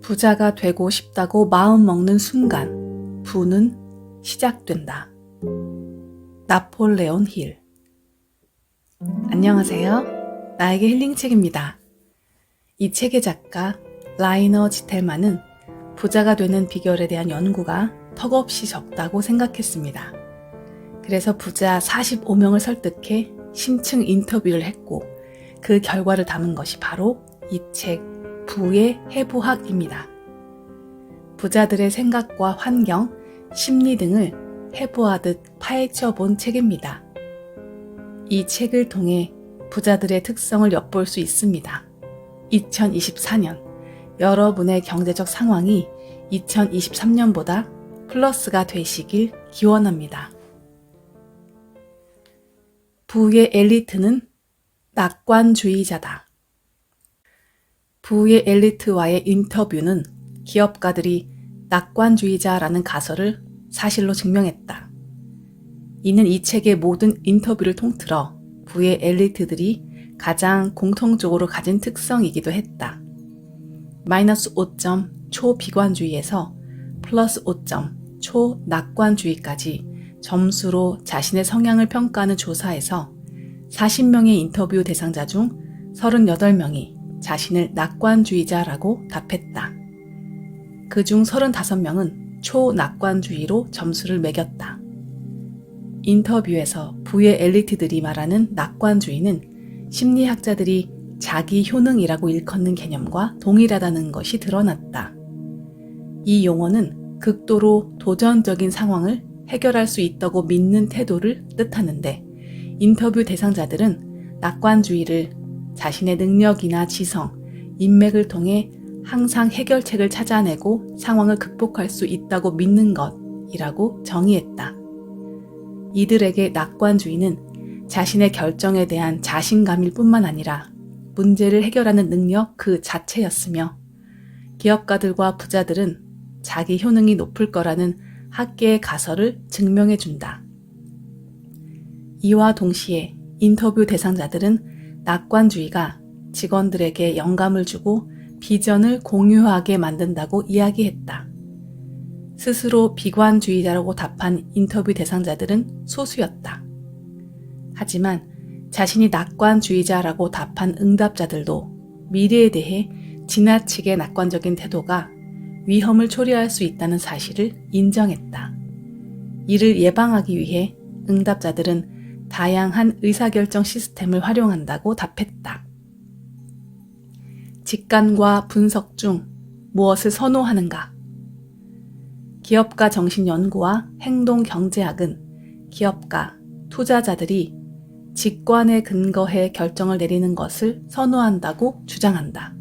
부자가 되고 싶다고 마음먹는 순간 부는 시작된다. 나폴레온 힐. 안녕하세요. 나에게 힐링책입니다. 이 책의 작가 라이너 지텔만은 부자가 되는 비결에 대한 연구가 턱없이 적다고 생각했습니다. 그래서 부자 45명을 설득해 심층 인터뷰를 했고 그 결과를 담은 것이 바로 이 책 부의 해부학입니다. 부자들의 생각과 환경, 심리 등을 해부하듯 파헤쳐 본 책입니다. 이 책을 통해 부자들의 특성을 엿볼 수 있습니다. 2024년 여러분의 경제적 상황이 2023년보다 플러스가 되시길 기원합니다. 부의 엘리트는 낙관주의자다. 부의 엘리트와의 인터뷰는 기업가들이 낙관주의자라는 가설을 사실로 증명했다. 이는 이 책의 모든 인터뷰를 통틀어 부의 엘리트들이 가장 공통적으로 가진 특성이기도 했다. 마이너스 5점 초비관주의에서 플러스 5점 초낙관주의까지 점수로 자신의 성향을 평가하는 조사에서 40명의 인터뷰 대상자 중 38명이 자신을 낙관주의자라고 답했다. 그중 35명은 초낙관주의로 점수를 매겼다. 인터뷰에서 부의 엘리트들이 말하는 낙관주의는 심리학자들이 자기 효능이라고 일컫는 개념과 동일하다는 것이 드러났다. 이 용어는 극도로 도전적인 상황을 해결할 수 있다고 믿는 태도를 뜻하는데 인터뷰 대상자들은 낙관주의를 자신의 능력이나 지성, 인맥을 통해 항상 해결책을 찾아내고 상황을 극복할 수 있다고 믿는 것이라고 정의했다. 이들에게 낙관주의는 자신의 결정에 대한 자신감일 뿐만 아니라 문제를 해결하는 능력 그 자체였으며 기업가들과 부자들은 자기 효능이 높을 거라는 학계의 가설을 증명해준다. 이와 동시에 인터뷰 대상자들은 낙관주의가 직원들에게 영감을 주고 비전을 공유하게 만든다고 이야기했다. 스스로 비관주의자라고 답한 인터뷰 대상자들은 소수였다. 하지만 자신이 낙관주의자라고 답한 응답자들도 미래에 대해 지나치게 낙관적인 태도가 위험을 초래할 수 있다는 사실을 인정했다. 이를 예방하기 위해 응답자들은 다양한 의사결정 시스템을 활용한다고 답했다. 직관과 분석 중 무엇을 선호하는가? 기업가 정신연구와 행동경제학은 기업가, 투자자들이 직관에 근거해 결정을 내리는 것을 선호한다고 주장한다.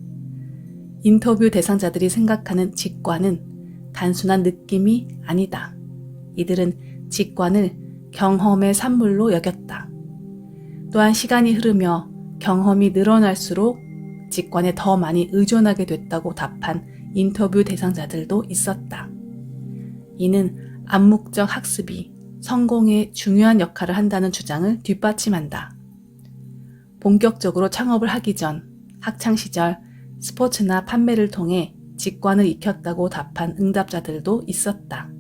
인터뷰 대상자들이 생각하는 직관은 단순한 느낌이 아니다. 이들은 직관을 경험의 산물로 여겼다. 또한 시간이 흐르며 경험이 늘어날수록 직관에 더 많이 의존하게 됐다고 답한 인터뷰 대상자들도 있었다. 이는 암묵적 학습이 성공에 중요한 역할을 한다는 주장을 뒷받침한다. 본격적으로 창업을 하기 전 학창시절 스포츠나 판매를 통해 직관을 익혔다고 답한 응답자들도 있었다.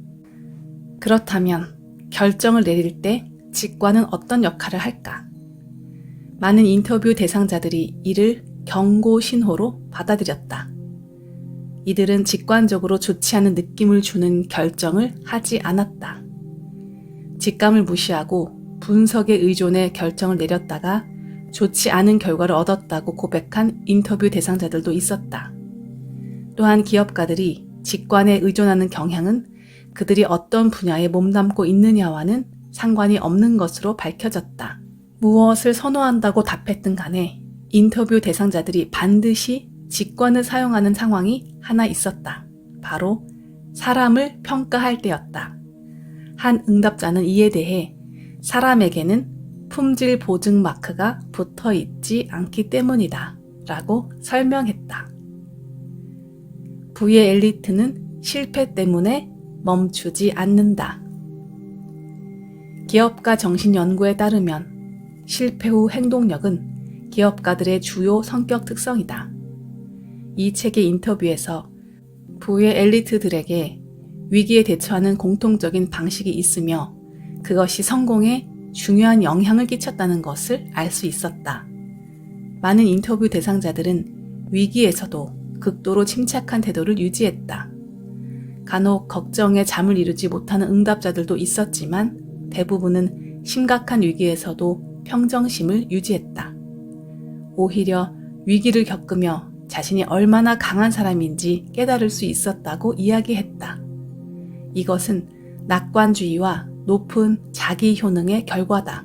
그렇다면 결정을 내릴 때 직관은 어떤 역할을 할까? 많은 인터뷰 대상자들이 이를 경고 신호로 받아들였다. 이들은 직관적으로 좋지 않은 느낌을 주는 결정을 하지 않았다. 직감을 무시하고 분석에 의존해 결정을 내렸다가 좋지 않은 결과를 얻었다고 고백한 인터뷰 대상자들도 있었다. 또한 기업가들이 직관에 의존하는 경향은 그들이 어떤 분야에 몸담고 있느냐와는 상관이 없는 것으로 밝혀졌다. 무엇을 선호한다고 답했든 간에 인터뷰 대상자들이 반드시 직관을 사용하는 상황이 하나 있었다. 바로 사람을 평가할 때였다. 한 응답자는 이에 대해 사람에게는 품질 보증 마크가 붙어 있지 않기 때문이다 라고 설명했다. 부의 엘리트는 실패 때문에 멈추지 않는다. 기업가 정신연구에 따르면 실패 후 행동력은 기업가들의 주요 성격 특성이다. 이 책의 인터뷰에서 부의 엘리트들에게 위기에 대처하는 공통적인 방식이 있으며 그것이 성공에 중요한 영향을 끼쳤다는 것을 알 수 있었다. 많은 인터뷰 대상자들은 위기에서도 극도로 침착한 태도를 유지했다. 간혹 걱정에 잠을 이루지 못하는 응답자들도 있었지만 대부분은 심각한 위기에서도 평정심을 유지했다. 오히려 위기를 겪으며 자신이 얼마나 강한 사람인지 깨달을 수 있었다고 이야기했다. 이것은 낙관주의와 높은 자기 효능의 결과다.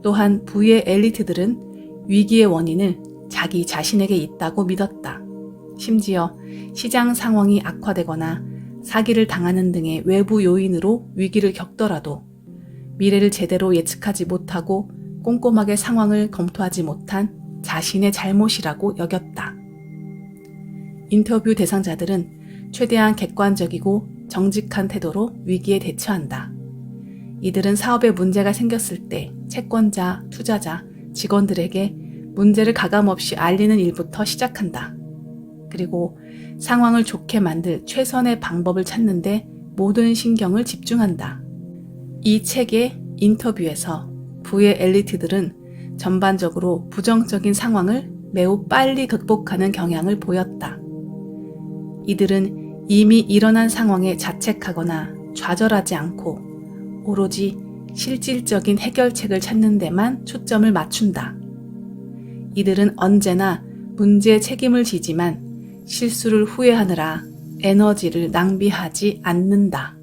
또한 부의 엘리트들은 위기의 원인을 자기 자신에게 있다고 믿었다. 심지어 시장 상황이 악화되거나 사기를 당하는 등의 외부 요인으로 위기를 겪더라도 미래를 제대로 예측하지 못하고 꼼꼼하게 상황을 검토하지 못한 자신의 잘못이라고 여겼다. 인터뷰 대상자들은 최대한 객관적이고 정직한 태도로 위기에 대처한다. 이들은 사업에 문제가 생겼을 때 채권자, 투자자, 직원들에게 문제를 가감없이 알리는 일부터 시작한다. 그리고 상황을 좋게 만들 최선의 방법을 찾는데 모든 신경을 집중한다. 이 책의 인터뷰에서 부의 엘리트들은 전반적으로 부정적인 상황을 매우 빨리 극복하는 경향을 보였다. 이들은 이미 일어난 상황에 자책하거나 좌절하지 않고 오로지 실질적인 해결책을 찾는 데만 초점을 맞춘다. 이들은 언제나 문제에 책임을 지지만 실수를 후회하느라 에너지를 낭비하지 않는다.